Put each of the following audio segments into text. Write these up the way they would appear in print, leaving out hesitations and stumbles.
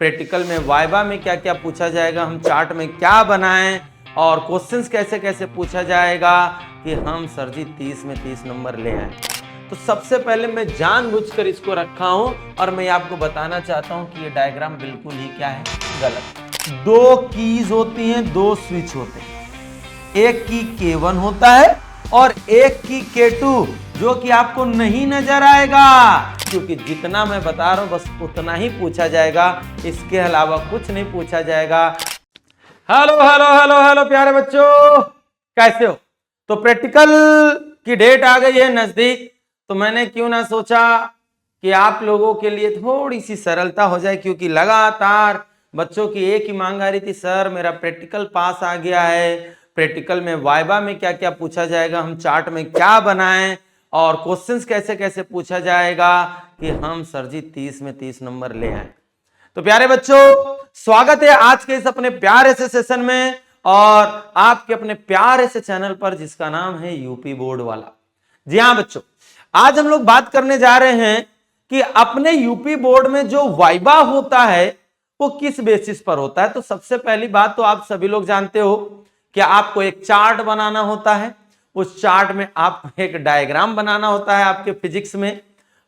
Practical में viva में क्या क्या पूछा जाएगा, हम चार्ट में क्या बनाएं और क्वेश्चंस कैसे कैसे पूछा जाएगा कि हम सर जी 30 में 30 नंबर ले आए। तो सबसे पहले मैं जानबूझकर इसको रखा हूं और मैं आपको बताना चाहता हूं कि ये डायग्राम बिल्कुल ही क्या है, गलत। दो कीज होती हैं, दो स्विच होते हैं, एक की K1 होता है और एक की K2 जो कि आपको नहीं नजर आएगा, क्योंकि जितना मैं बता रहा हूं बस उतना ही पूछा जाएगा, इसके अलावा कुछ नहीं पूछा जाएगा। हेलो हेलो हेलो हेलो प्यारे बच्चों, कैसे हो? तो प्रैक्टिकल की डेट आ गई है नजदीक, तो मैंने क्यों ना सोचा कि आप लोगों के लिए थोड़ी सी सरलता हो जाए, क्योंकि लगातार बच्चों की एक ही मांग आ रही थी, सर मेरा प्रैक्टिकल पास आ गया है, प्रैक्टिकल में वाइवा में क्या क्या पूछा जाएगा, हम चार्ट में क्या बनाएं और क्वेश्चंस कैसे कैसे पूछा जाएगा कि हम सर जी 30 में 30 नंबर ले आए। तो प्यारे बच्चों, स्वागत है आज के इस अपने प्यारे से सेशन में और आपके अपने प्यारे से चैनल पर जिसका नाम है यूपी बोर्ड वाला। जी हाँ बच्चों, आज हम लोग बात करने जा रहे हैं कि अपने यूपी बोर्ड में जो वाइवा होता है वो किस बेसिस पर होता है। तो सबसे पहली बात तो आप सभी लोग जानते हो कि आपको एक चार्ट बनाना होता है, उस चार्ट में आपको एक डायग्राम बनाना होता है आपके फिजिक्स में,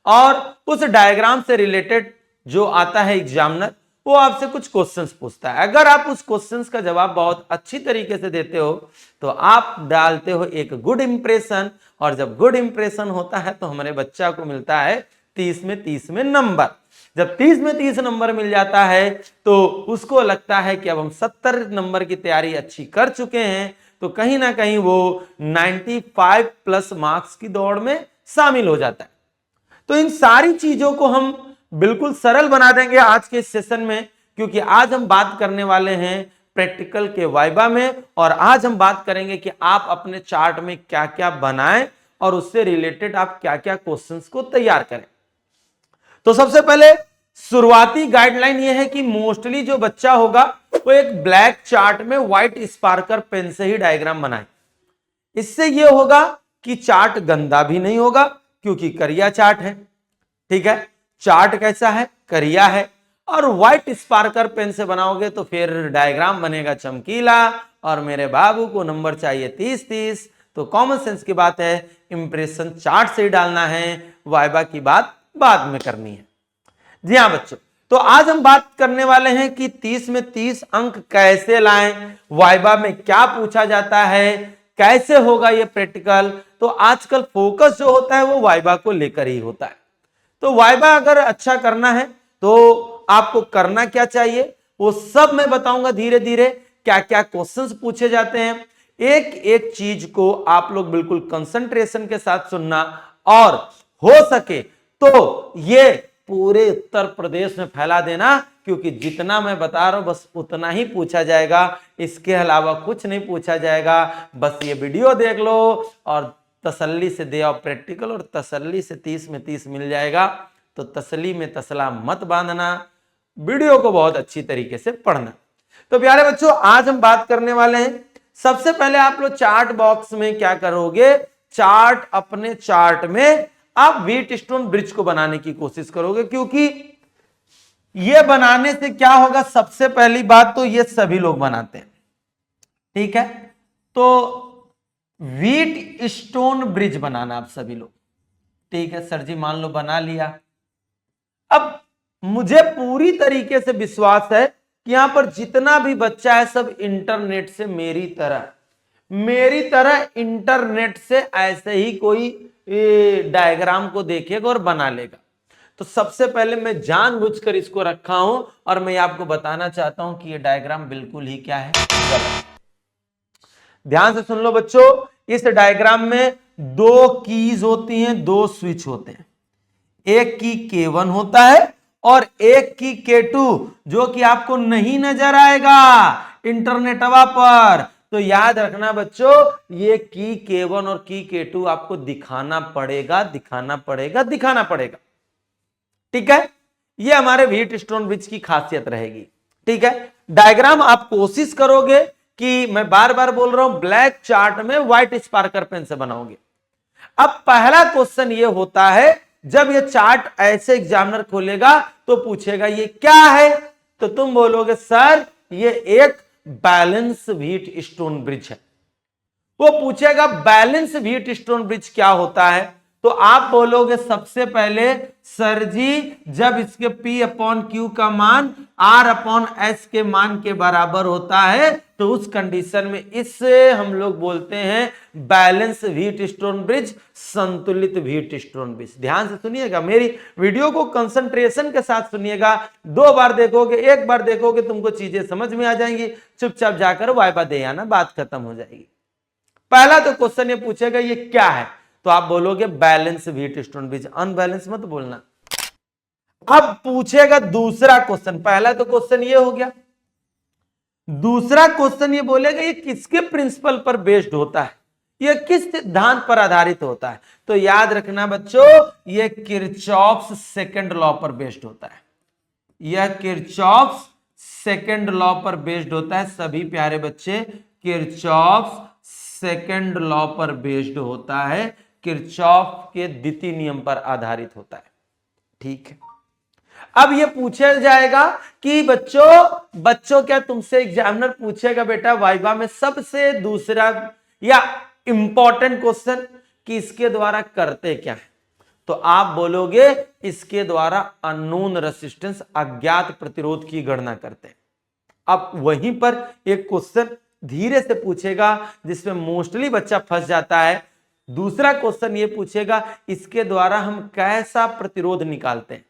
और उस डायग्राम से रिलेटेड जो आता है एग्जामिनर वो आपसे कुछ क्वेश्चंस पूछता है। अगर आप उस क्वेश्चंस का जवाब बहुत अच्छी तरीके से देते हो तो आप डालते हो एक गुड इंप्रेशन, और जब गुड इंप्रेशन होता है तो हमारे बच्चा को मिलता है 30 में 30 में नंबर। जब 30 में 30 नंबर मिल जाता है तो उसको लगता है कि अब हम 70 नंबर की तैयारी अच्छी कर चुके हैं, तो कहीं ना कहीं वो 95 प्लस मार्क्स की दौड़ में शामिल हो जाता है। तो इन सारी चीजों को हम बिल्कुल सरल बना देंगे आज के इस सेशन में, क्योंकि आज हम बात करने वाले हैं प्रैक्टिकल के वाइवा में, और आज हम बात करेंगे कि आप अपने चार्ट में क्या क्या बनाएं और उससे रिलेटेड आप क्या क्या क्वेश्चंस को तैयार करें। तो सबसे पहले शुरुआती गाइडलाइन यह है कि मोस्टली जो बच्चा होगा वो एक ब्लैक चार्ट में व्हाइट स्पार्कर पेन से ही डायग्राम बनाए। इससे यह होगा कि चार्ट गंदा भी नहीं होगा, क्योंकि करिया चार्ट है। ठीक है, चार्ट कैसा है, करिया है, और व्हाइट स्पार्कर पेन से बनाओगे तो फिर डायग्राम बनेगा चमकीला, और मेरे बाबू को नंबर चाहिए 30-30। तो कॉमन सेंस की बात है, इंप्रेशन चार्ट से ही डालना है, वाइवा की बात बाद में करनी है। जी हाँ बच्चों, तो आज हम बात करने वाले हैं कि 30 में 30 अंक कैसे लाएं, वाइवा में क्या पूछा जाता है, कैसे होगा ये प्रैक्टिकल। तो आजकल फोकस जो होता है वो वाइवा को लेकर ही होता है। तो वाइवा अगर अच्छा करना है तो आपको करना क्या चाहिए वो सब मैं बताऊंगा धीरे धीरे, क्या क्या क्वेश्चंस पूछे जाते हैं। एक एक चीज को आप लोग बिल्कुल कंसंट्रेशन के साथ सुनना, और हो सके तो ये पूरे उत्तर प्रदेश में फैला देना, क्योंकि जितना मैं बता रहा हूं बस उतना ही पूछा जाएगा, इसके अलावा कुछ नहीं पूछा जाएगा। बस ये वीडियो देख लो और तसल्ली से दे आओ प्रैक्टिकल, और तसल्ली से 30 में 30 मिल जाएगा। तो तसल्ली में तसला मत बांधना, वीडियो को बहुत अच्छी तरीके से पढ़ना। तो प्यारे बच्चों, आज हम बात करने वाले हैं, सबसे पहले आप लोग चार्ट बॉक्स में क्या करोगे, चार्ट अपने चार्ट में आप व्हीटस्टोन ब्रिज को बनाने की कोशिश करोगे, क्योंकि यह बनाने से क्या होगा, सबसे पहली बात तो ये सभी लोग बनाते हैं। ठीक है, तो व्हीटस्टोन ब्रिज बनाना आप सभी लोग, ठीक है सर जी, मान लो बना लिया। अब मुझे पूरी तरीके से विश्वास है कि यहां पर जितना भी बच्चा है सब इंटरनेट से मेरी तरह इंटरनेट से ऐसे ही कोई डायग्राम को देखेगा और बना लेगा। तो सबसे पहले मैं जानबूझकर इसको रखा हूं और मैं आपको बताना चाहता हूं कि ये डायग्राम बिल्कुल ही क्या है, गलत। ध्यान से सुन लो बच्चों, इस डायग्राम में दो कीज होती हैं, दो स्विच होते हैं, एक की K1 होता है और एक की K2 जो कि आपको नहीं नजर आएगा इंटरनेटवा पर। तो याद रखना बच्चों, ये की K1 और की K2 आपको दिखाना पड़ेगा। ठीक है, ये हमारे व्हीटस्टोन ब्रिज की खासियत रहेगी। ठीक है, डायग्राम आप कोशिश करोगे कि मैं बार बार बोल रहा हूं ब्लैक चार्ट में व्हाइट स्पार्कर पेन से बनाओगे। अब पहला क्वेश्चन ये होता है, जब ये चार्ट ऐसे एग्जामिनर खोलेगा तो पूछेगा ये क्या है, तो तुम बोलोगे सर ये एक बैलेंस व्हीट स्टोन ब्रिज है। वो पूछेगा बैलेंस व्हीट स्टोन ब्रिज क्या होता है, तो आप बोलोगे सबसे पहले सर जी जब इसके P अपॉन Q का मान R अपॉन S के मान के बराबर होता है तो उस कंडीशन में इससे हम लोग बोलते हैं बैलेंस व्हीट स्टोन ब्रिज, संतुलित व्हीट स्टोन ब्रिज। ध्यान से सुनिएगा, मेरी वीडियो को कंसंट्रेशन के साथ सुनिएगा। 2 बार देखोगे, 1 बार देखोगे तुमको चीजें समझ में आ जाएंगी, चुपचाप जाकर वाइवा दे आना, बात खत्म हो जाएगी। पहला तो क्वेश्चन ये पूछेगा ये क्या है, तो आप बोलोगे balance wheat stone bridge, unbalance मत बोलना। अब पूछेगा दूसरा क्वेश्चन, पहला तो क्वेश्चन ये हो गया, दूसरा क्वेश्चन ये बोलेगा ये किसके प्रिंसिपल पर बेस्ड होता है, ये किस सिद्धांत पर आधारित होता है। तो याद रखना बच्चों ये किरचॉफ्स सेकंड लॉ पर बेस्ड होता है, यह किरचॉफ्स सेकंड लॉ पर बेस्ड होता है। सभी प्यारे बच्चे किरचॉफ्स सेकंड लॉ पर बेस्ड होता है, किरचॉफ के द्वितीय नियम पर आधारित होता है। ठीक है, अब ये पूछा जाएगा कि बच्चों क्या तुमसे एग्जामिनर पूछेगा बेटा वाइवा में सबसे दूसरा या इंपॉर्टेंट क्वेश्चन कि इसके द्वारा करते क्या है, तो आप बोलोगे इसके द्वारा अननोन रेसिस्टेंस, अज्ञात प्रतिरोध की गणना करते हैं। अब वहीं पर एक क्वेश्चन धीरे से पूछेगा जिसमें मोस्टली बच्चा फंस जाता है। दूसरा क्वेश्चन ये पूछेगा इसके द्वारा हम कैसा प्रतिरोध निकालते हैं,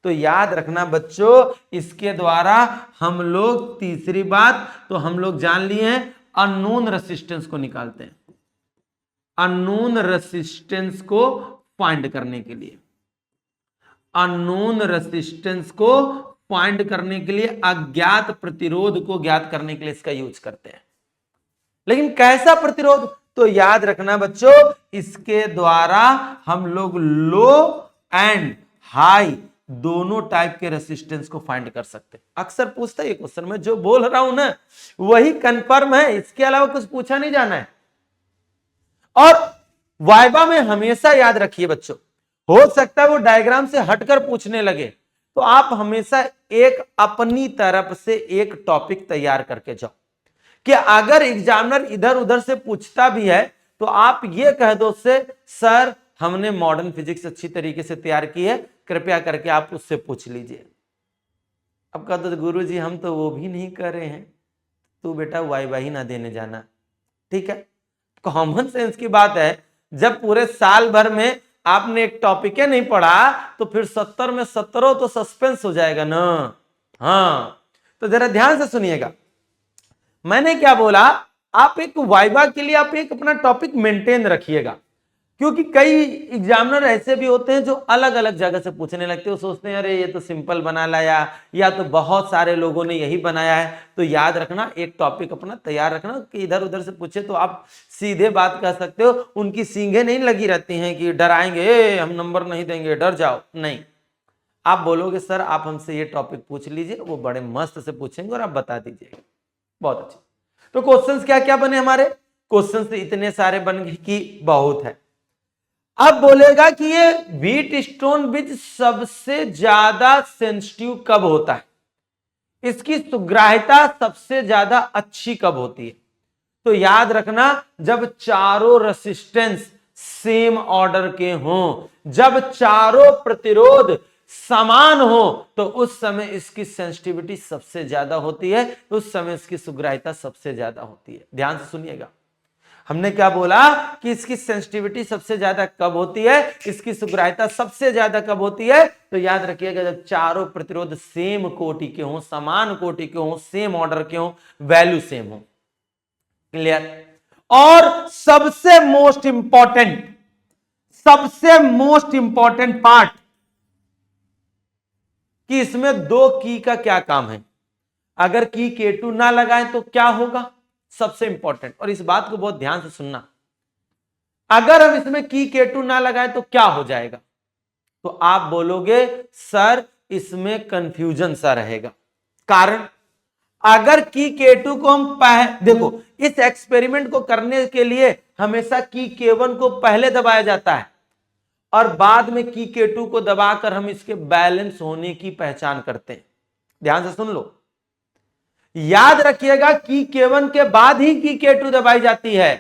तो याद रखना बच्चों इसके द्वारा हम लोग, तीसरी बात तो हम लोग जान लिए हैं अननोन रेसिस्टेंस को निकालते हैं, अननोन रेसिस्टेंस को फाइंड करने के लिए, अननोन रेसिस्टेंस को फाइंड करने के लिए, अज्ञात प्रतिरोध को ज्ञात करने के लिए इसका यूज करते हैं। लेकिन कैसा प्रतिरोध, तो याद रखना बच्चों इसके द्वारा हम लोग लो एंड हाई दोनों टाइप के रेसिस्टेंस को फाइंड कर सकते हैं। अक्सर पूछता है ये क्वेश्चन, में जो बोल रहा हूं ना वही कंफर्म है, इसके अलावा कुछ पूछा नहीं जाना है। और वाइवा में हमेशा याद रखिए बच्चों, हो सकता है वो डायग्राम से हटकर पूछने लगे, तो आप हमेशा एक अपनी तरफ से एक टॉपिक तैयार करके जाओ कि अगर एग्जामिनर इधर उधर से पूछता भी है तो आप ये कह दो उससे सर हमने मॉडर्न फिजिक्स अच्छी तरीके से तैयार की है, कृपया करके आप उससे पूछ लीजिए। अब कह दो गुरु जी हम तो वो भी नहीं कर रहे हैं, तू बेटा वाइवा ही ना देने जाना। ठीक है, कॉमन सेंस की बात है, जब पूरे साल भर में आपने एक टॉपिक नहीं पढ़ा तो फिर 70 में 70 तो सस्पेंस हो जाएगा ना। हाँ तो जरा ध्यान से सुनिएगा, मैंने क्या बोला, आप एक वाइवा के लिए आप एक अपना टॉपिक मेंटेन रखिएगा, क्योंकि कई एग्जामिनर ऐसे भी होते हैं जो अलग अलग जगह से पूछने लगते हैं, वो सोचते हैं अरे ये तो सिंपल बना लाया या तो बहुत सारे लोगों ने यही बनाया है। तो याद रखना एक टॉपिक अपना तैयार रखना कि इधर उधर से पूछे तो आप सीधे बात कह सकते हो, उनकी सींगें नहीं लगी रहती हैं कि डराएंगे हम नंबर नहीं देंगे डर जाओ, नहीं। आप बोलोगे सर आप हमसे ये टॉपिक पूछ लीजिए, वो बड़े मस्त से पूछेंगे और आप बता दीजिएगा। बहुत अच्छे, तो क्वेश्चंस क्या क्या बने हमारे, क्वेश्चंस इतने सारे बन गए कि बहुत है। अब बोलेगा कि ये व्हीट स्टोन ब्रिज सबसे ज्यादा सेंसिटिव कब होता है, इसकी सुग्राह्यता सबसे ज्यादा अच्छी कब होती है, तो याद रखना जब चारों रेसिस्टेंस सेम ऑर्डर के हों, जब चारों प्रतिरोध समान हो तो उस समय इसकी सेंसिटिविटी सबसे ज्यादा होती है, उस समय इसकी सुग्राह्यता सबसे ज्यादा होती है। ध्यान से सुनिएगा, हमने क्या बोला कि इसकी सेंसिटिविटी सबसे ज्यादा कब होती है, इसकी सुग्राह्यता सबसे ज्यादा कब होती है, तो याद रखिएगा जब चारों प्रतिरोध सेम कोटि के हों, समान कोटि के हों, सेम ऑर्डर के हों, वैल्यू सेम हो। क्लियर। और सबसे मोस्ट इंपॉर्टेंट पार्ट कि इसमें 2 की का क्या काम है, अगर की K2 ना लगाएं तो क्या होगा, सबसे इंपॉर्टेंट, और इस बात को बहुत ध्यान से सुनना, अगर हम इसमें की K2 ना लगाएं तो क्या हो जाएगा, तो आप बोलोगे सर इसमें कंफ्यूजन सा रहेगा। कारण अगर की K2 को हम देखो इस एक्सपेरिमेंट को करने के लिए हमेशा की K1 को पहले दबाया जाता है और बाद में की K2 को दबाकर हम इसके बैलेंस होने की पहचान करते हैं। ध्यान से सुन लो, याद रखिएगा की K1 के बाद ही की K2 दबाई जाती है।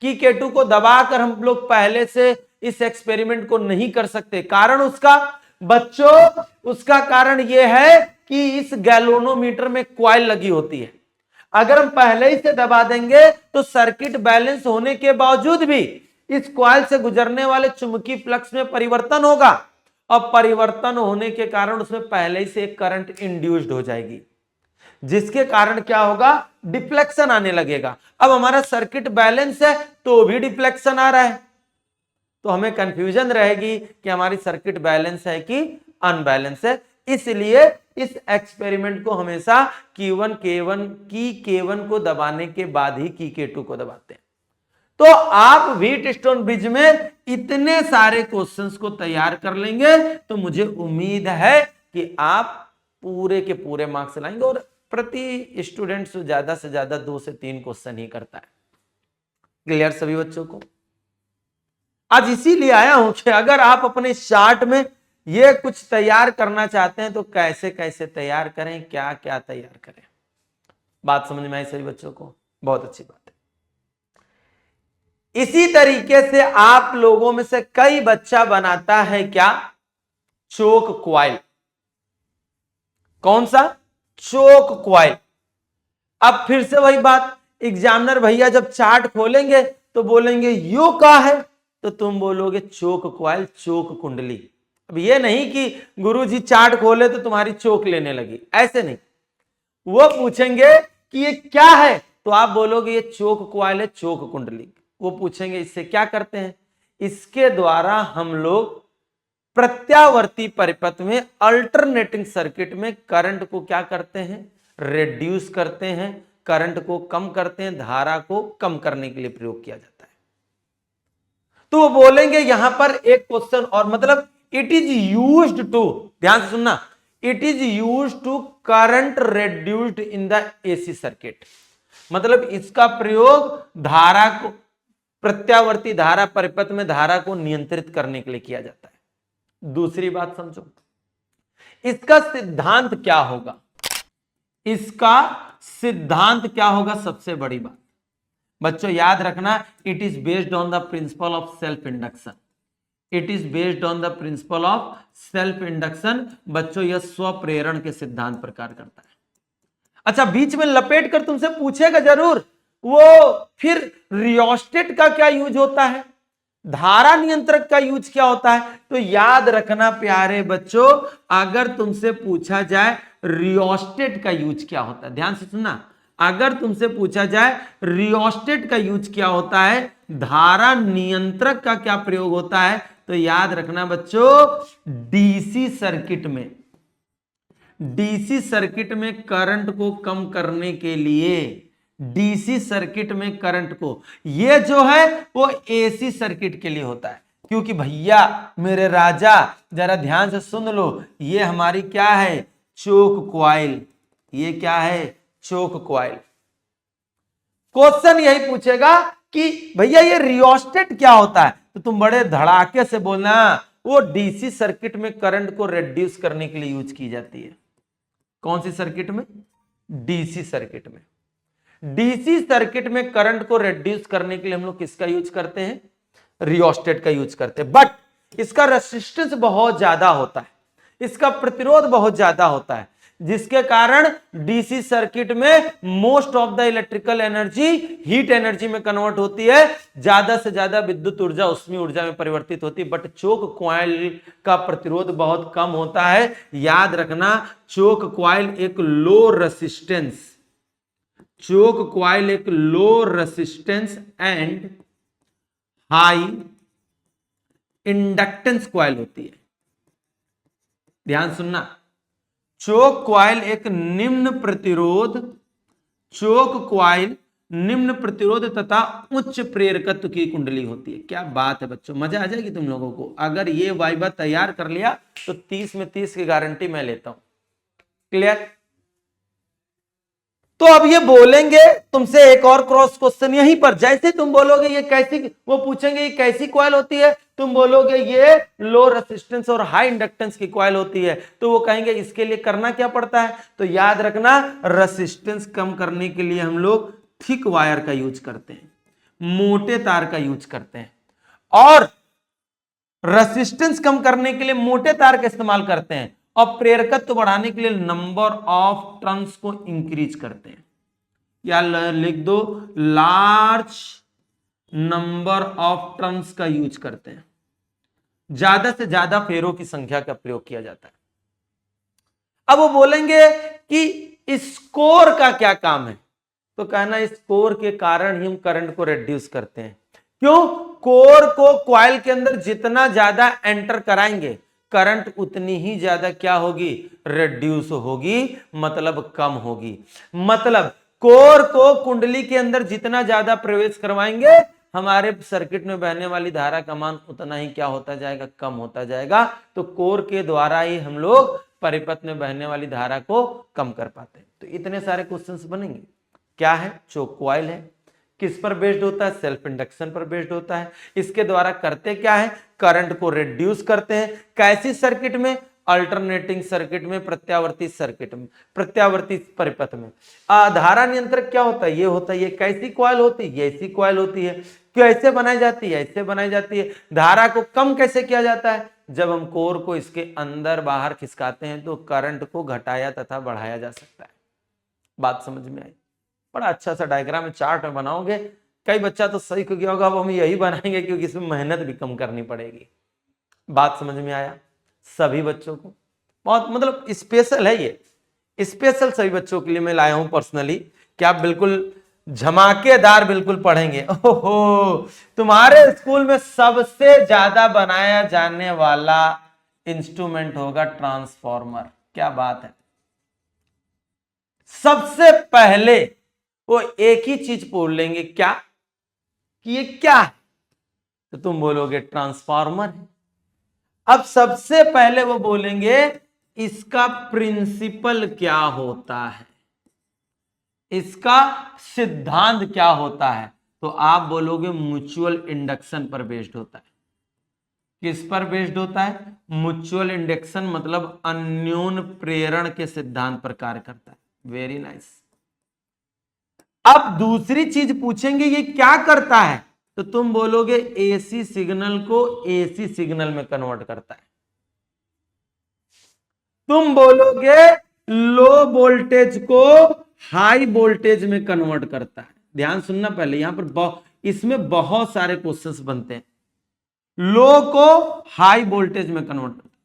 की K2 को दबाकर हम लोग पहले से इस एक्सपेरिमेंट को नहीं कर सकते। कारण उसका बच्चों, उसका कारण यह है कि इस गैल्वेनोमीटर में कॉइल लगी होती है। अगर हम पहले ही से दबा देंगे तो सर्किट बैलेंस होने के बावजूद भी इस कॉइल से गुजरने वाले चुंबकीय फ्लक्स में परिवर्तन होगा और परिवर्तन होने के कारण उसमें पहले ही से एक करंट इंड्यूस्ड हो जाएगी, जिसके कारण क्या होगा, डिफ्लेक्शन आने लगेगा। अब हमारा सर्किट बैलेंस है तो भी डिफ्लेक्शन आ रहा है, तो हमें कंफ्यूजन रहेगी कि हमारी सर्किट बैलेंस है कि अनबैलेंस है। इसलिए इस एक्सपेरिमेंट को हमेशा Q1 K1 को दबाने के बाद ही की K2 को दबाते हैं। तो आप व्हीटस्टोन ब्रिज में इतने सारे क्वेश्चंस को तैयार कर लेंगे तो मुझे उम्मीद है कि आप पूरे के पूरे मार्क्स लाएंगे। और प्रति स्टूडेंट से ज्यादा 2 से 3 क्वेश्चन ही करता है। क्लियर सभी बच्चों को? आज इसीलिए आया हूं कि अगर आप अपने चार्ट में ये कुछ तैयार करना चाहते हैं तो कैसे कैसे तैयार करें, क्या क्या तैयार करें। बात समझ में आई सभी बच्चों को? बहुत अच्छी बात है। इसी तरीके से आप लोगों में से कई बच्चा बनाता है क्या, चोक क्वाइल। कौन सा? चोक क्वाइल। अब फिर से वही बात, एग्जामिनर भैया जब चार्ट खोलेंगे तो बोलेंगे यू का है, तो तुम बोलोगे चोक क्वाइल, चोक कुंडली। अब ये नहीं कि गुरुजी चार्ट खोले तो तुम्हारी चोक लेने लगी, ऐसे नहीं। वो पूछेंगे कि ये क्या है, तो आप बोलोगे ये चोक क्वाइल है, चोक कुंडली। वो पूछेंगे इससे क्या करते हैं, इसके द्वारा हम लोग प्रत्यावर्ती परिपथ में, अल्टरनेटिंग सर्किट में करंट को क्या करते हैं, रिड्यूस करते हैं, करंट को कम करते हैं, धारा को कम करने के लिए प्रयोग किया जाता है। तो वो बोलेंगे यहां पर एक क्वेश्चन और, मतलब इट इज यूज्ड टू, ध्यान से सुनना, it is used to current reduced in the AC circuit. मतलब इसका प्रयोग धारा को, प्रत्यावर्ती धारा परिपथ में धारा को नियंत्रित करने के लिए किया जाता है। दूसरी बात समझो, इसका सिद्धांत क्या होगा, इसका सिद्धांत क्या होगा, सबसे बड़ी बात बच्चों याद रखना, it is based on the principle of self induction. It is based on the principle of self induction. बच्चों यह स्वप्रेरण के सिद्धांत पर कार्य करता है। अच्छा, बीच में लपेट कर तुमसे पूछेगा जरूर, वो फिर रियोस्टेट का क्या यूज होता है, धारा नियंत्रक का यूज क्या होता है। तो याद रखना प्यारे बच्चों, अगर तुमसे पूछा जाए रियोस्टेट का यूज क्या होता है, ध्यान से सुनना, अगर तुमसे पूछा जाए रियोस्टेट का यूज क्या होता है, धारा नियंत्रक का क्या प्रयोग होता है, तो याद रखना बच्चों, डीसी सर्किट में, डीसी सर्किट में करंट को कम करने के लिए, डीसी सर्किट में करंट को, ये जो है वो एसी सर्किट के लिए होता है। क्योंकि भैया मेरे राजा जरा ध्यान से सुन लो, ये हमारी क्या है, चोक क्वाइल। ये क्या है, चोक क्वाइल। क्वेश्चन यही पूछेगा कि भैया ये रियोस्टेट क्या होता है, तो तुम बड़े धड़ाके से बोलना वो डीसी सर्किट में करंट को रिड्यूस करने के लिए यूज की जाती है। कौन सी सर्किट में, डीसी सर्किट में। डीसी सर्किट में करंट को रिड्यूस करने के लिए हम लोग किसका यूज करते हैं, रियोस्टेट का यूज करते हैं। बट इसका रेसिस्टेंस बहुत ज्यादा होता है, इसका प्रतिरोध बहुत ज्यादा होता है, जिसके कारण डीसी सर्किट में most of the electrical energy heat energy में कन्वर्ट होती है, ज्यादा से ज्यादा विद्युत ऊर्जा उष्मीय ऊर्जा में परिवर्तित होती है। बट चोक क्वाइल का प्रतिरोध बहुत कम होता है। याद रखना, चोक क्वाइल एक लो रेसिस्टेंस, चोक क्वाइल एक low resistance and high inductance coil होती है। ध्यान सुनना, चोक क्वाइल एक निम्न प्रतिरोध, चोक क्वाइल निम्न प्रतिरोध तथा उच्च प्रेरकत्व की कुंडली होती है। क्या बात है बच्चों, मजा आ जाएगी तुम लोगों को। अगर ये वाइबा तैयार कर लिया तो 30 में 30 की गारंटी मैं लेता हूं। क्लियर? तो अब ये बोलेंगे तुमसे एक और क्रॉस क्वेश्चन यहीं पर, जैसे तुम बोलोगे ये कैसी, वो पूछेंगे ये कैसी कॉइल होती है, तुम बोलोगे ये लो रेसिस्टेंस और हाई इंडक्टेंस की कॉइल होती है, तो वो कहेंगे इसके लिए करना क्या पड़ता है, तो याद रखना रेसिस्टेंस कम करने के लिए हम लोग थिक वायर का यूज करते हैं, मोटे तार का यूज करते हैं, और रेसिस्टेंस कम करने के लिए मोटे तार का इस्तेमाल करते हैं, और प्रेरकत्व बढ़ाने के लिए नंबर ऑफ टर्न्स को इंक्रीज करते हैं, या लिख दो लार्ज नंबर ऑफ टर्न्स का यूज करते हैं, ज्यादा से ज्यादा फेरों की संख्या का प्रयोग किया जाता है। अब वो बोलेंगे कि स्कोर का क्या काम है, तो कहना स्कोर के कारण ही हम करंट को रिड्यूस करते हैं। क्यों? कोर को कॉइल के अंदर जितना ज्यादा एंटर कराएंगे करंट उतनी ही ज्यादा क्या होगी, रिड्यूस होगी, मतलब कम होगी। मतलब कोर को कुंडली के अंदर जितना ज्यादा प्रवेश करवाएंगे हमारे सर्किट में बहने वाली धारा का मान उतना ही क्या होता जाएगा, कम होता जाएगा। तो कोर के द्वारा ही हम लोग परिपथ में बहने वाली धारा को कम कर पाते हैं। तो इतने सारे क्वेश्चंस बनेंगे। क्या है? चोक कॉइल है, किस पर बेस्ड होता है, सेल्फ इंडक्शन पर बेस्ड होता है। इसके द्वारा करते क्या है, करंट को रिड्यूस करते हैं। कैसी सर्किट में? अल्टरनेटिंग सर्किट में, प्रत्यावर्ती सर्किट में, प्रत्यावर्ती परिपथ में। धारा नियंत्रक क्या होता है, ये होता है। ये कैसी कॉइल होती है, ये ऐसी कॉइल होती है। कैसे बनाई जाती है, ऐसे बनाई जाती है। धारा को कम कैसे किया जाता है, जब हम कोर को इसके अंदर बाहर खिसकाते हैं तो करंट को घटाया तथा बढ़ाया जा सकता है। बात समझ में आई? बड़ा अच्छा सा डायग्राम चार्ट में बनाओगे। कई बच्चा तो सही को गया होगा, अब हम यही बनाएंगे क्योंकि इसमें मेहनत भी कम करनी पड़ेगी। बात समझ में आया? सभी बच्चों को बहुत मतलब स्पेशल है ये, स्पेशल सभी बच्चों के लिए मैं लाया हूं पर्सनली, कि आप बिल्कुल धमाकेदार बिल्कुल पढ़ेंगे। ओहो, तुम्हारे स्कूल में सबसे ज्यादा बनाया जाने वाला इंस्ट्रूमेंट होगा ट्रांसफॉर्मर। क्या बात है। सबसे पहले वो एक ही चीज पूछ लेंगे, क्या, कि ये क्या है, तो तुम बोलोगे ट्रांसफार्मर है। अब सबसे पहले वो बोलेंगे इसका प्रिंसिपल क्या होता है, इसका सिद्धांत क्या होता है, तो आप बोलोगे म्यूचुअल इंडक्शन पर बेस्ड होता है। किस पर बेस्ड होता है? म्यूचुअल इंडक्शन, मतलब अन्योन प्रेरण के सिद्धांत पर कार्य करता है। Very nice. अब दूसरी चीज पूछेंगे ये क्या करता है, तो तुम बोलोगे एसी सिग्नल को एसी सिग्नल में कन्वर्ट करता है। तुम बोलोगे लो वोल्टेज को हाई वोल्टेज में कन्वर्ट करता है। ध्यान सुनना पहले, यहां पर इसमें बहुत सारे क्वेश्चंस बनते हैं। लो को हाई वोल्टेज में कन्वर्ट करता है,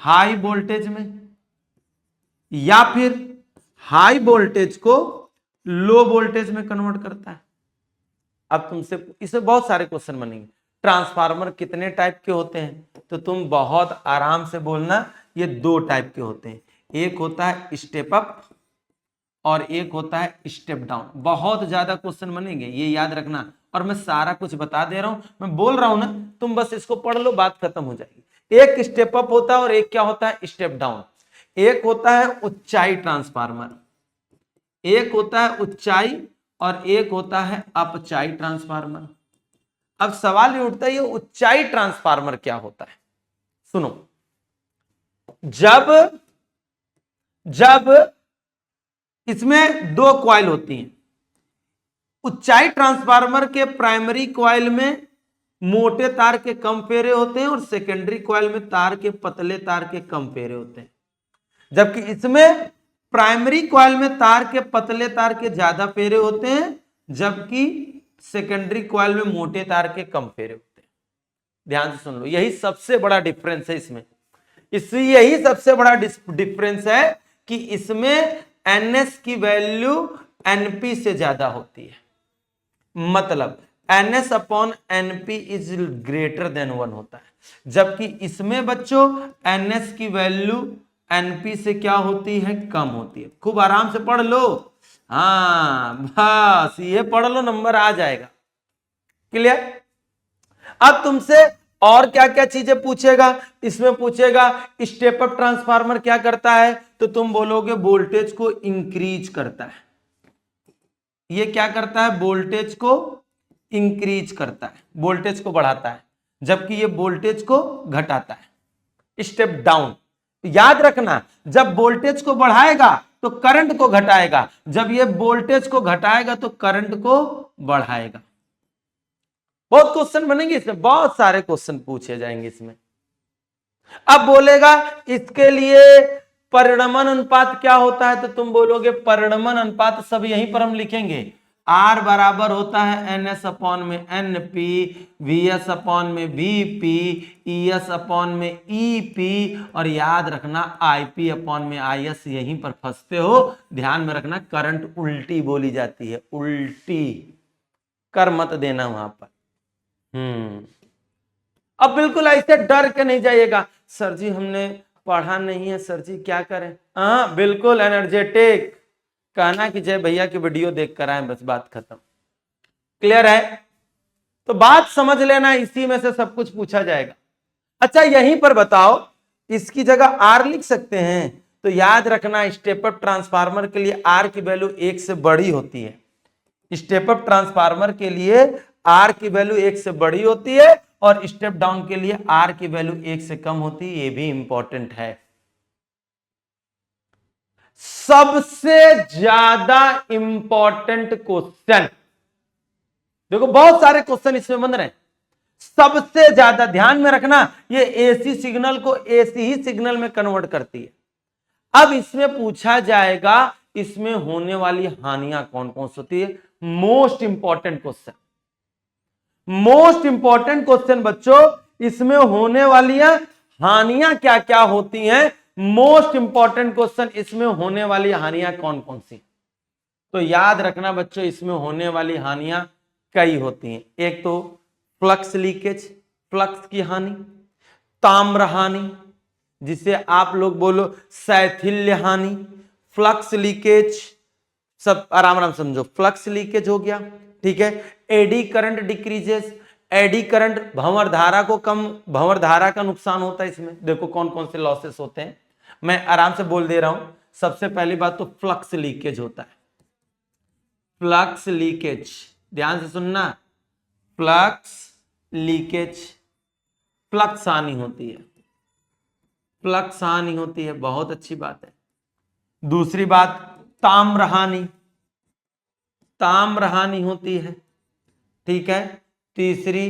हाई वोल्टेज में, या फिर हाई वोल्टेज को लो वोल्टेज में कन्वर्ट करता है। अब तुमसे इससे बहुत सारे क्वेश्चन बनेंगे। ट्रांसफार्मर कितने टाइप के होते हैं, तो तुम बहुत आराम से बोलना, ये दो टाइप के होते हैं। एक होता है स्टेप अप और एक होता है स्टेप डाउन। बहुत ज्यादा क्वेश्चन बनेंगे, ये याद रखना। और मैं सारा कुछ बता दे रहा हूं, मैं बोल रहा हूं ना, तुम बस इसको पढ़ लो, बात खत्म हो जाएगी। एक स्टेप अप होता है और एक क्या होता है, स्टेप डाउन। एक होता है ऊंचाई ट्रांसफार्मर, एक होता है ऊंचाई, और एक होता है अपचाई ट्रांसफार्मर। अब सवाल ये उठता है, ये ऊंचाई ट्रांसफार्मर क्या होता है? सुनो, जब इसमें दो कॉइल होती हैं, ऊंचाई ट्रांसफार्मर के प्राइमरी कॉइल में मोटे तार के कम फेरे होते हैं और सेकेंडरी कॉइल में तार के पतले तार के कम फेरे होते हैं। जबकि इसमें प्राइमरी कॉइल में तार के पतले तार के ज्यादा फेरे होते हैं, जबकि सेकेंडरी कॉइल में मोटे तार के कम फेरे होते हैं। ध्यान से सुन लो, यही सबसे बड़ा डिफरेंस है इसमें। यही सबसे बड़ा डिफरेंस है कि इसमें एनएस की वैल्यू एनपी से ज्यादा होती है। मतलब NS upon NP is greater than 1 होता है। जबकि इसमें बच्चों एनएस की वैल्यू एनपी से क्या होती है, कम होती है। खूब आराम से पढ़ लो, हाँ बस ये पढ़ लो, नंबर आ जाएगा। क्लियर? अब तुमसे और क्या क्या चीजें पूछेगा इसमें? पूछेगा स्टेप अप ट्रांसफार्मर क्या करता है, तो तुम बोलोगे वोल्टेज को इंक्रीज करता है। ये क्या करता है? वोल्टेज को इंक्रीज करता है, वोल्टेज को बढ़ाता है, जबकि ये वोल्टेज को घटाता है। स्टेप डाउन, याद रखना, जब वोल्टेज को बढ़ाएगा तो करंट को घटाएगा, जब ये वोल्टेज को घटाएगा तो करंट को बढ़ाएगा। बहुत क्वेश्चन बनेंगे इसमें, बहुत सारे क्वेश्चन पूछे जाएंगे इसमें। अब बोलेगा इसके लिए परिणमन अनुपात क्या होता है, तो तुम बोलोगे परिणमन अनुपात, सब यहीं पर हम लिखेंगे। R बराबर होता है NS अपॉन में NP, VS अपॉन में VP, ES अपॉन में EP, और याद रखना IP अपॉन में IS। यहीं पर फंसते हो, ध्यान में रखना, करंट उल्टी बोली जाती है, उल्टी कर मत देना वहां पर। अब बिल्कुल ऐसे डर के नहीं जाइएगा, सर जी हमने पढ़ा नहीं है, सर जी क्या करें। हाँ बिल्कुल एनर्जेटिक कहना कि जय भैया की वीडियो देख कर आए, बस बात खत्म। क्लियर है? तो बात समझ लेना, इसी में से सब कुछ पूछा जाएगा। अच्छा यहीं पर बताओ, इसकी जगह R लिख सकते हैं, तो याद रखना स्टेप अप ट्रांसफार्मर के लिए R की वैल्यू 1 से बड़ी होती है। स्टेप अप ट्रांसफार्मर के लिए R की वैल्यू 1 से बड़ी होती है, और स्टेप डाउन के लिए R की वैल्यू 1 से कम होती है। ये भी इंपॉर्टेंट है। सबसे ज्यादा इंपॉर्टेंट क्वेश्चन, देखो बहुत सारे क्वेश्चन इसमें बन रहे हैं, सबसे ज्यादा ध्यान में रखना, ये एसी सिग्नल को एसी ही सिग्नल में कन्वर्ट करती है। अब इसमें पूछा जाएगा इसमें होने वाली हानियां कौन कौन सी होती है। Most important question, most important question बच्चों, इसमें होने वाली हानियां क्या क्या होती हैं। मोस्ट इंपॉर्टेंट क्वेश्चन, इसमें होने वाली हानियां कौन कौन सी। तो याद रखना बच्चों, इसमें होने वाली हानियां कई होती हैं। एक तो फ्लक्स लीकेज, फ्लक्स की हानि, ताम्र हानि, जिसे आप लोग बोलो शैथिल्य हानि, फ्लक्स लीकेज, सब आराम आराम समझो। फ्लक्स लीकेज हो गया, ठीक है। Eddy current decreases, eddy current भंवर धारा को कम, भंवर धारा का नुकसान होता है इसमें। देखो कौन कौन से लॉसेस होते हैं, मैं आराम से बोल दे रहा हूं। सबसे पहली बात तो फ्लक्स लीकेज होता है। फ्लक्स लीकेज, ध्यान से सुनना, फ्लक्स लीकेज, फ्लक्स हानि होती है, फ्लक्स हानि होती है, बहुत अच्छी बात है। दूसरी बात ताम्र हानि, ताम्र हानि होती है, ठीक है। तीसरी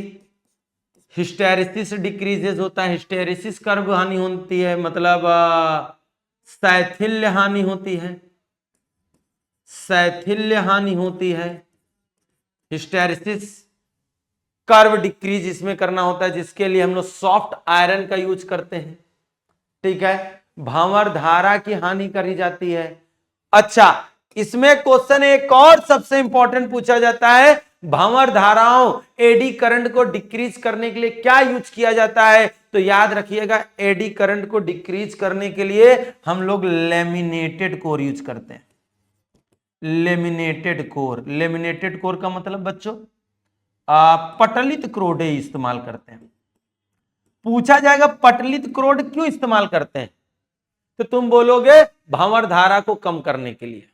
हिस्टेरिसिस डिक्रीजेस होता है, हिस्टेरिसिस कर्व हानि होती है, मतलब शैथिल्य हानि होती है, शैथिल्य हानि होती है। हिस्टेरिसिस कर्व डिक्रीज इसमें करना होता है, जिसके लिए हम लोग सॉफ्ट आयरन का यूज करते हैं, ठीक है। भंवर धारा की हानि करी जाती है। अच्छा इसमें क्वेश्चन एक और सबसे इंपॉर्टेंट पूछा जाता है, भंवर धाराओं एडी करंट को डिक्रीज करने के लिए क्या यूज किया जाता है। तो याद रखिएगा, एडी करंट को डिक्रीज करने के लिए हम लोग लेमिनेटेड कोर यूज करते हैं। लेमिनेटेड कोर, लेमिनेटेड कोर का मतलब बच्चों पटलित क्रोड इस्तेमाल करते हैं। पूछा जाएगा पटलित क्रोड क्यों इस्तेमाल करते हैं, तो तुम बोलोगे भंवर धारा को कम करने के लिए।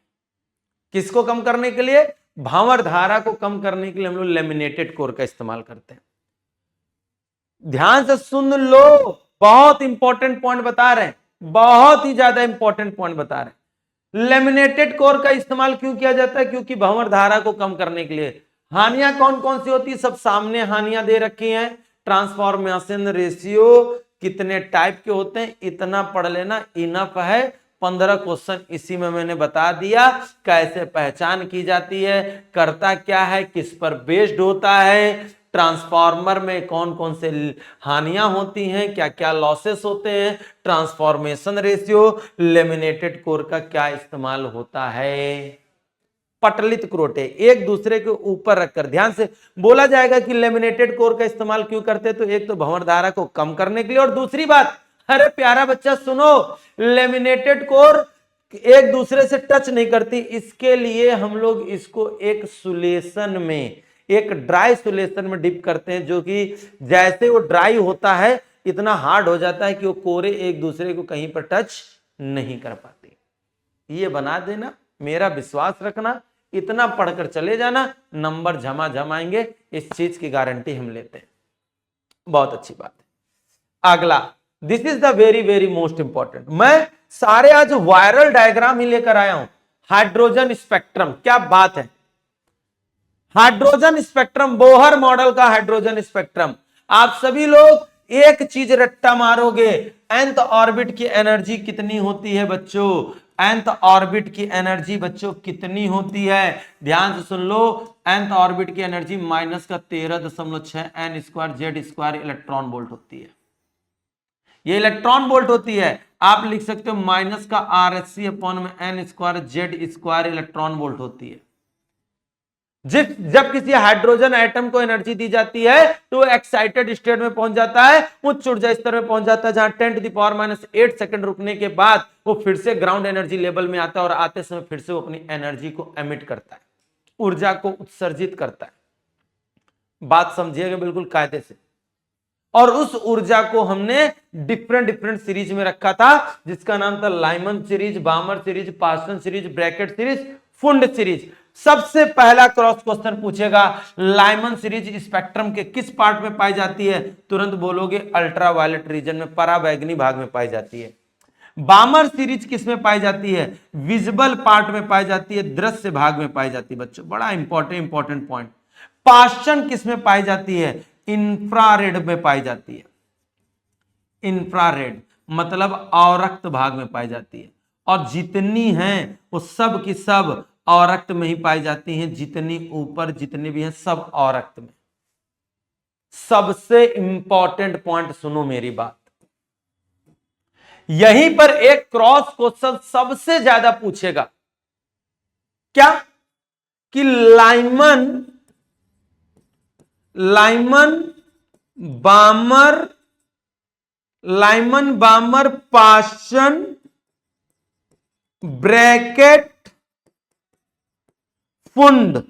किसको कम करने के लिए? भंवर धारा को कम करने के लिए हम लोग लेमिनेटेड कोर का इस्तेमाल करते हैं। ध्यान से सुन लो, बहुत इंपॉर्टेंट पॉइंट बता रहे हैं, बहुत ही ज्यादा इंपॉर्टेंट पॉइंट बता रहे हैं। लेमिनेटेड कोर का इस्तेमाल क्यों किया जाता है? क्योंकि भंवर धारा को कम करने के लिए। हानियां कौन कौन सी होती है, सब सामने हानियां दे रखी हैं। ट्रांसफॉर्मेशन रेशियो कितने टाइप के होते हैं इतना पढ़ लेना, इनफ है। 15 क्वेश्चन इसी में मैंने बता दिया। कैसे पहचान की जाती है, करता क्या है, किस पर बेस्ड होता है, ट्रांसफार्मर में कौन कौन से हानियां होती हैं, क्या क्या लॉसेस होते हैं, ट्रांसफॉर्मेशन रेशियो, लेमिनेटेड कोर का क्या इस्तेमाल होता है। पटलित क्रोटे एक दूसरे के ऊपर रखकर ध्यान से बोला जाएगा कि लेमिनेटेड कोर का इस्तेमाल क्यों करते हैं, तो एक तो भंवर धारा को कम करने के लिए, और दूसरी बात, अरे प्यारा बच्चा सुनो, लेमिनेटेड कोर एक दूसरे से टच नहीं करती, इसके लिए हम लोग इसको एक सुलेशन में, एक ड्राई सॉल्यूशन में डिप करते हैं, जो कि जैसे वो ड्राई होता है इतना हार्ड हो जाता है कि वो कोरे एक दूसरे को कहीं पर टच नहीं कर पाते। ये बना देना, मेरा विश्वास रखना, इतना पढ़कर चले जाना, नंबर झमाझम आएंगे, इस चीज की गारंटी हम लेते हैं। बहुत अच्छी बात है। अगला, this is the very very most important. मैं सारे आज वायरल डायग्राम ही लेकर आया हूं। हाइड्रोजन स्पेक्ट्रम, क्या बात है। हाइड्रोजन स्पेक्ट्रम, बोहर मॉडल का हाइड्रोजन स्पेक्ट्रम। आप सभी लोग एक चीज रट्टा मारोगे, nth ऑर्बिट की एनर्जी कितनी होती है बच्चों, nth ऑर्बिट की एनर्जी बच्चों कितनी होती है, ध्यान से सुन लो। nth ऑर्बिट की energy -13.6 n square Z square electron volt होती है। ये इलेक्ट्रॉन वोल्ट होती है। आप लिख सकते हो माइनस का RSC अपॉन में n square Z square electron volt होती है। जब किसी हाइड्रोजन एटम को एनर्जी दी जाती है तो एक्साइटेड स्टेट में पहुंच जाता है, उच्च ऊर्जा स्तर में पहुंच जाता है, जहां 10⁻⁸ सेकंड रुकने के बाद वो फिर से ग्राउंड एनर्जी लेवल में आता है और आते समय फिर से वो अपनी एनर्जी को एमिट करता है, ऊर्जा को उत्सर्जित करता है। बात समझिएगा बिल्कुल कायदे से। और उस ऊर्जा को हमने डिफरेंट सीरीज में रखा था, जिसका नाम था Lyman series, Balmer series, Paschen series, Brackett series, Pfund series. सबसे पहला क्रॉस क्वेश्चन पूछेगा, लाइमन सीरीज स्पेक्ट्रम के किस पार्ट में पाई जाती है, तुरंत बोलोगे अल्ट्रावायलेट रीजन में, पराबैंगनी भाग में पाई जाती है। बामर सीरीज किस में पाई जाती है, विजिबल पार्ट में पाई जाती है, दृश्य भाग में पाई जाती है बच्चों, बड़ा इंपॉर्टेंट पॉइंट। पास्टन किस में पाई जाती है, इंफ्रारेड में पाई जाती है। इंफ्रारेड मतलब अवरक्त भाग में पाई जाती है। और जितनी हैं वो सब की सब अवरक्त में ही पाई जाती हैं, जितनी ऊपर जितने भी हैं सब अवरक्त में। सबसे इंपॉर्टेंट पॉइंट सुनो मेरी बात, यहीं पर एक क्रॉस क्वेश्चन सबसे ज्यादा पूछेगा, क्या कि लाइमन बामर पास्टन ब्रैकेट फुंड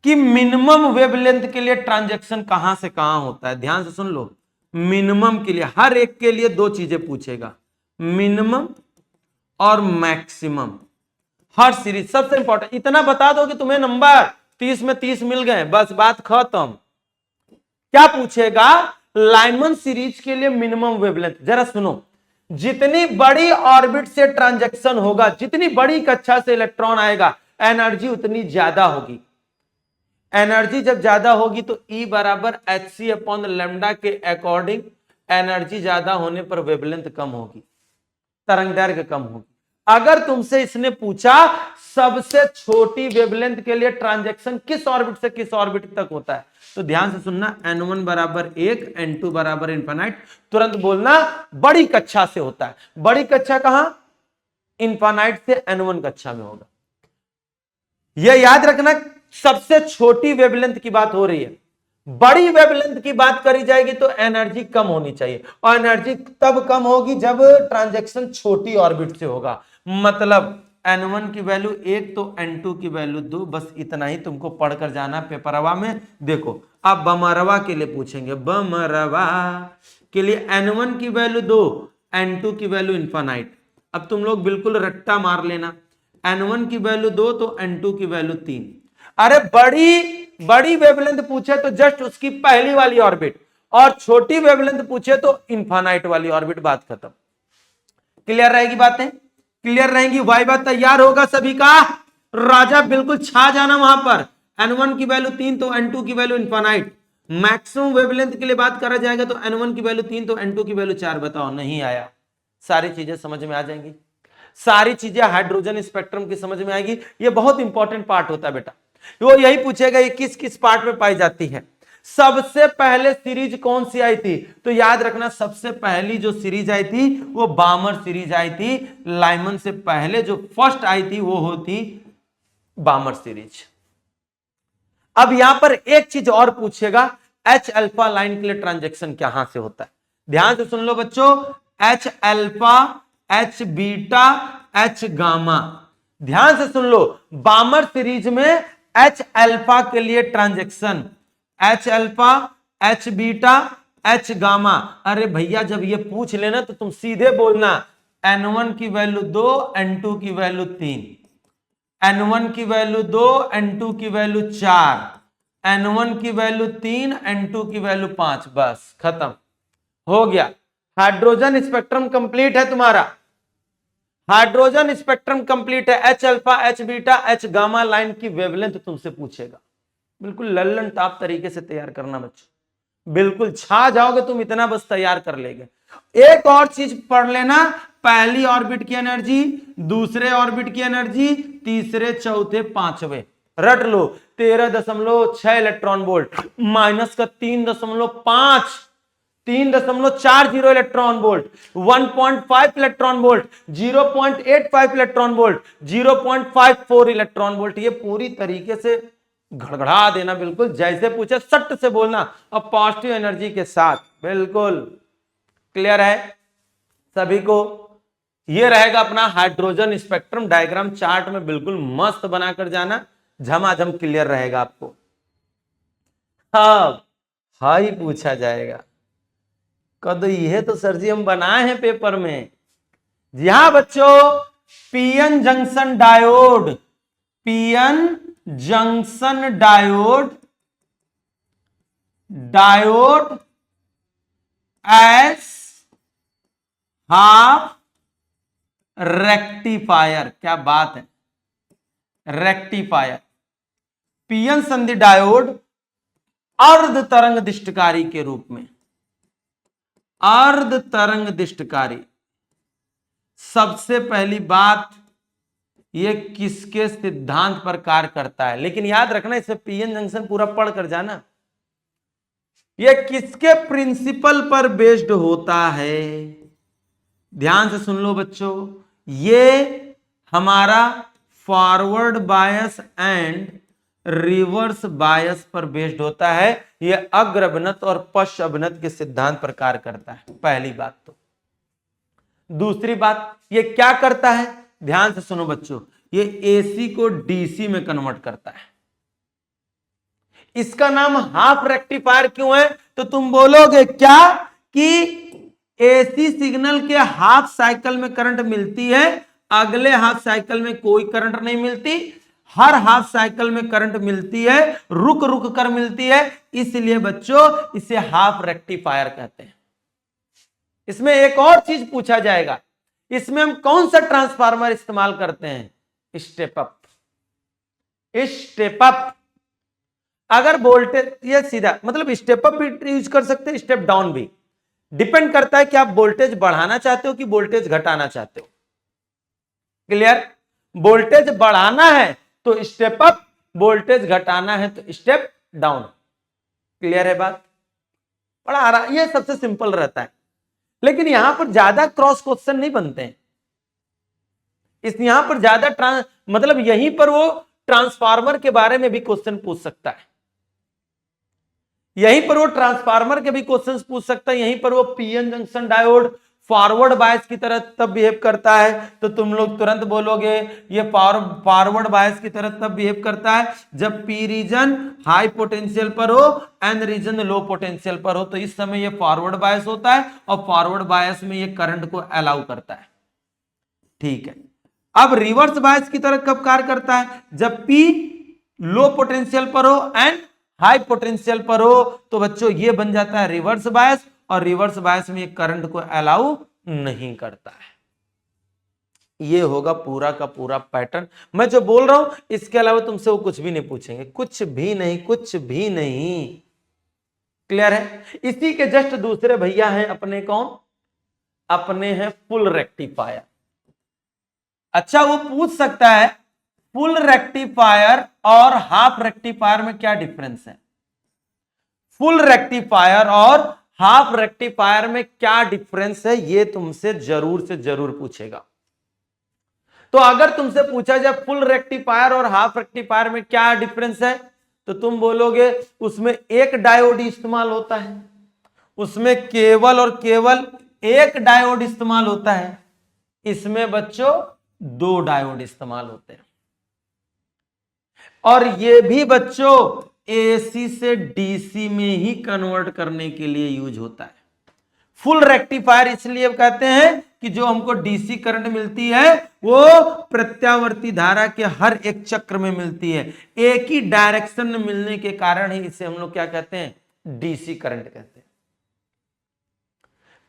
की मिनिमम वेवलेंथ के लिए ट्रांजैक्शन कहां से कहां होता है। ध्यान से सुन लो, मिनिमम के लिए हर एक के लिए दो चीजें पूछेगा, मिनिमम और मैक्सिमम। हर सीरीज सबसे इंपॉर्टेंट, इतना बता दो कि तुम्हें नंबर 30 में 30 मिल गए, बस बात खत्म। क्या पूछेगा, लाइमन सीरीज के लिए मिनिमम वेवलेंथ। जरा सुनो, जितनी बड़ी ऑर्बिट से ट्रांजैक्शन होगा, जितनी बड़ी कक्षा से इलेक्ट्रॉन आएगा, एनर्जी उतनी ज्यादा होगी। एनर्जी जब ज्यादा होगी तो E बराबर hc अपॉन लैम्डा के अकॉर्डिंग एनर्जी ज्यादा होने पर वेवलेंथ कम होगी, तरंगदैर्घ्य कम होगी। अगर तुमसे इसने पूछा सबसे छोटी वेवलेंथ के लिए ट्रांजैक्शन किस ऑर्बिट से किस ऑर्बिट तक होता है, तो ध्यान से सुनना, n1 बराबर 1, n2 बराबर इनफाइनाइट, तुरंत बोलना बड़ी कक्षा से होता है। बड़ी कक्षा कहां, इनफाइनाइट से n1 कक्षा में होगा। यह याद रखना, सबसे छोटी वेवलेंथ की बात हो रही है, बड़ी वेवलेंथ की बात करी जाएगी तो एनर्जी कम होनी चाहिए, और एनर्जी तब कम होगी जब ट्रांजैक्शन छोटी ऑर्बिट से होगा। मतलब n1 की वैल्यू 1 तो n2 की वैल्यू 2, बस इतना ही तुमको पढ़कर जाना पेपरवा में। देखो अब बमरवा के लिए पूछेंगे, बमरवा के लिए n1 की वैल्यू 2, n2 की वैल्यू इनफाइनाइट। अब तुम लोग बिल्कुल रट्टा मार लेना, n1 की वैल्यू 2 तो n2 की वैल्यू 3। अरे बड़ी वेवलेंथ पूछे तो जस्ट उसकी पहली वाली ऑर्बिट, और छोटी वेवलेंथ पूछे तो इनफाइनाइट वाली ऑर्बिट, बात खत्म। क्लियर रहेगी बातें, क्लियर रहेंगी, वाई बात तैयार होगा सभी का, राजा बिल्कुल छा जाना वहां पर। n1 की वैल्यू 3 तो n2 की वैल्यू इनफाइनाइट। मैक्सिमम वेवलेंथ के लिए बात करा जाएगा तो n1 की वैल्यू 3 तो n2 की वैल्यू 4। बताओ नहीं आया, सारी चीजें समझ में आ जाएंगी, सारी चीजें हाइड्रोजन स्पेक्ट्रम की समझ में आएगी। ये बहुत इंपॉर्टेंट पार्ट होता है बेटा, वो यही पूछेगा ये किस किस पार्ट में पाई जाती है। सबसे पहले सीरीज कौन सी आई थी, तो याद रखना सबसे पहली जो सीरीज आई थी वो बामर सीरीज आई थी। लाइमन से पहले जो फर्स्ट आई थी वो होती बामर सीरीज। अब यहां पर एक चीज और पूछेगा, H अल्फा लाइन के लिए ट्रांजैक्शन कहां से होता है। ध्यान से सुन लो बच्चों, H alpha, H beta, H gamma. ध्यान से सुन लो, बामर सीरीज में एच अल्फा के लिए transaction, H alpha, H beta, H gamma. अरे भैया जब ये पूछ लेना तो तुम सीधे बोलना N1 की वैल्यू 2, N2 की वैल्यू 3, N1 की वैल्यू 2, N2 की वैल्यू 4, N1 की वैल्यू 3, N2 की वैल्यू 5। बस खत्म हो गया। हाइड्रोजन स्पेक्ट्रम कंप्लीट है तुम्हारा, हाइड्रोजन स्पेक्ट्रम कंप्लीट है। H alpha, H beta, H gamma line की वेवलेंथ तुमसे पूछेगा। बिल्कुल लल्लन टाप तरीके से तैयार करना बच्चों, बिल्कुल छा जाओगे तुम, इतना बस तैयार कर लेंगे। एक और चीज पढ़ लेना, पहली ऑर्बिट की एनर्जी, दूसरे ऑर्बिट की एनर्जी, तीसरे, चौथे, पांचवे रट लो। 13.6 इलेक्ट्रॉन वोल्ट माइनस का 3.5, 3.40 electron volt, 1.5 electron volt, 0.85 electron volt, 0.54 electron volt. ये पूरी तरीके से घड़घड़ा देना, बिल्कुल जैसे पूछे सट से बोलना और पॉजिटिव एनर्जी के साथ। बिल्कुल क्लियर है सभी को? ये रहेगा अपना हाइड्रोजन स्पेक्ट्रम डायग्राम चार्ट में, बिल्कुल मस्त बनाकर जाना, झमाझम क्लियर रहेगा आपको। हाँ हाई पूछा जाएगा कद, ये तो सर जी हम बनाए हैं पेपर में। जी हाँ बच्चों, PN junction diode, PN junction diode, diode S half rectifier. क्या बात है, रेक्टिफायर। पीएन संधि डायोड अर्ध तरंग दिष्टकारी के रूप में, अर्ध तरंग दिष्टकारी। सबसे पहली बात, ये किसके सिद्धांत पर कार्य करता है? लेकिन याद रखना, इसे पीएन जंक्शन पूरा पढ़ कर जाना। ये किसके प्रिंसिपल पर बेस्ड होता है? ध्यान से सुन लो बच्चों, ये हमारा forward bias and reverse bias पर बेस्ड होता है। ये अग्र अवनत और पश्च अवनत के सिद्धांत पर कार्य करता है, पहली बात तो। दूसरी बात, ये क्या करता है? ध्यान से सुनो बच्चों, ये एसी को डीसी में कन्वर्ट करता है। इसका नाम हाफ रेक्टिफायर क्यों है? तो तुम बोलोगे क्या कि एसी सिग्नल के हाफ साइकिल में करंट मिलती है, अगले हाफ साइकिल में कोई करंट नहीं मिलती। हर हाफ साइकिल में करंट मिलती है, रुक रुक कर मिलती है, इसलिए बच्चों इसे हाफ रेक्टिफायर कहते हैं। इसमें एक और चीज पूछा जाएगा, इसमें हम कौन सा ट्रांसफार्मर इस्तेमाल करते हैं? Step up, step up. अगर वोल्टेज, ये सीधा मतलब स्टेप अप भी यूज कर सकते हैं, स्टेप डाउन भी, डिपेंड करता है कि आप वोल्टेज बढ़ाना चाहते हो कि वोल्टेज घटाना चाहते हो। क्लियर? वोल्टेज बढ़ाना है तो स्टेप अप, वोल्टेज घटाना है तो स्टेप डाउन। क्लियर है बात? बड़ा आराम, ये सबसे सिंपल रहता है। लेकिन यहां पर ज्यादा क्रॉस क्वेश्चन नहीं बनते हैं, इस यहां पर ज्यादा मतलब यहीं पर वो ट्रांसफार्मर के बारे में भी क्वेश्चन पूछ सकता है, यहीं पर वो ट्रांसफार्मर के भी क्वेश्चंस पूछ सकता है, यहीं पर वो PN junction diode forward bias की तरह तब बिहेव करता है, तो तुम लोग तुरंत बोलोगे ये फॉरवर्ड बायस की तरह तब बिहेव करता है जब पी रीजन हाई पोटेंशियल पर हो, एन रीजन लो पोटेंशियल पर हो, तो इस समय ये फॉरवर्ड बायस होता है और फॉरवर्ड बायस में ये करंट को अलाउ करता है। ठीक है, अब रिवर्स बायस की तरह कब कार्य करता है? जब पी लो पोटेंशियल पर हो एंड हाई पोटेंशियल पर हो, तो बच्चों ये बन जाता है रिवर्स बायस, और रिवर्स बायस में करंट को अलाउ नहीं करता है। ये होगा पूरा का पूरा पैटर्न। मैं जो बोल रहा हूं इसके अलावा तुमसे वो कुछ भी नहीं पूछेंगे, कुछ भी नहीं, कुछ भी नहीं। क्लियर है? इसी के जस्ट दूसरे भैया हैं अपने, कौन? अपने हैं फुल रेक्टिफायर। अच्छा, वो पूछ सकता है फुल रेक्टिफायर और हाफ रेक्टिफायर में क्या डिफरेंस है? फुल रेक्टिफायर और हाफ रेक्टिफायर में क्या डिफरेंस है, ये तुमसे जरूर से जरूर पूछेगा। तो अगर तुमसे पूछा जाए फुल रेक्टिफायर और हाफ रेक्टिफायर में क्या डिफरेंस है, तो तुम बोलोगे उसमें एक डायोड इस्तेमाल होता है, उसमें केवल और केवल एक डायोड इस्तेमाल होता है, इसमें बच्चों दो डायोड इस्तेमाल होते हैं। और ये भी बच्चों एसी से डीसी में ही कन्वर्ट करने के लिए यूज होता है। फुल रेक्टिफायर इसलिए कहते हैं कि जो हमको डीसी करंट मिलती है वो प्रत्यावर्ती धारा के हर एक चक्र में मिलती है, एक ही डायरेक्शन में मिलने के कारण ही इसे हम लोग क्या कहते हैं, डीसी करंट कहते हैं।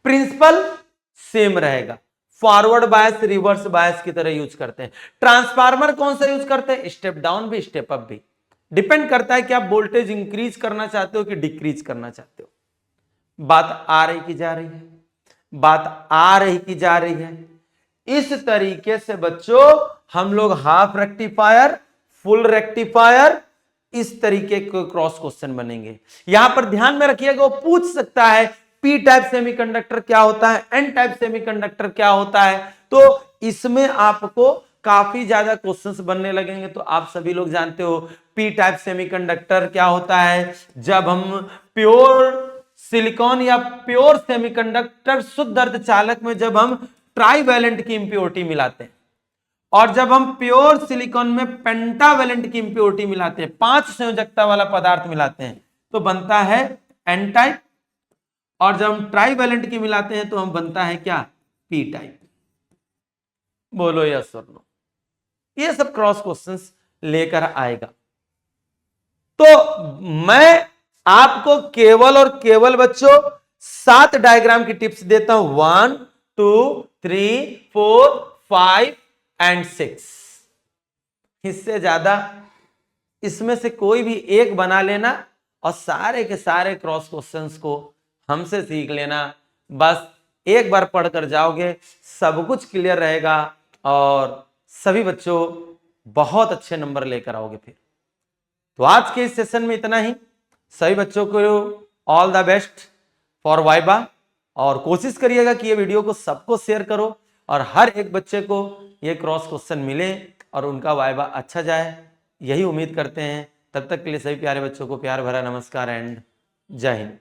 प्रिंसिपल सेम रहेगा, फॉरवर्ड बायस रिवर्स बायस की तरह यूज करते हैं। ट्रांसफार्मर कौन सा यूज करते हैं, स्टेप डाउन भी स्टेप अप भी, डिपेंड करता है कि आप वोल्टेज इंक्रीज करना चाहते हो कि डिक्रीज करना चाहते हो। बात आ रही की जा रही है, बात आ रही की जा रही है। इस तरीके से बच्चों हम लोग हाफ रेक्टिफायर, फुल रेक्टिफायर, इस तरीके के क्रॉस क्वेश्चन बनेंगे। यहां पर ध्यान में रखिएगा, वो पूछ सकता है पी टाइप सेमीकंडक्टर क्या होता है, एन टाइप सेमीकंडक्टर क्या होता है। तो इसमें आपको काफी ज्यादा क्वेश्चंस बनने लगेंगे। तो आप सभी लोग जानते हो पी टाइप सेमीकंडक्टर क्या होता है, जब हम प्योर सिलिकॉन या प्योर सेमीकंडक्टर शुद्ध अर्धचालक में जब हम ट्राईवैलेंट की इंप्योरिटी मिलाते हैं, और जब हम प्योर सिलिकॉन में पेंटावैलेंट की इंप्योरिटी मिलाते हैं, 5 संयोजकता वाला पदार्थ मिलाते हैं, तो बनता है एन टाइप। और जब हम ट्राईवैलेंट की मिलाते हैं तो हम बनता है क्या, पी टाइप। बोलो यस और नो। ये सब क्रॉस क्वेश्चंस लेकर आएगा। तो मैं आपको केवल और केवल बच्चों 7 डायग्राम की टिप्स देता हूं, 1 2 3 4 5 एंड 6। इससे ज्यादा इसमें से कोई भी एक बना लेना और सारे के सारे क्रॉस क्वेश्चंस को हमसे सीख लेना। बस एक बार पढ़कर जाओगे, सब कुछ क्लियर रहेगा और सभी बच्चों बहुत अच्छे नंबर लेकर आओगे फिर। तो आज के इस सेशन में इतना ही। सभी बच्चों को all the best for viva, और कोशिश करिएगा कि ये वीडियो को सबको शेयर करो और हर एक बच्चे को ये क्रॉस क्वेश्चन मिले और उनका वाइबा अच्छा जाए, यही उम्मीद करते हैं। तब तक के लिए सभी प्यारे बच्चों को प्यार भरा नमस्कार एंड जय हिंद।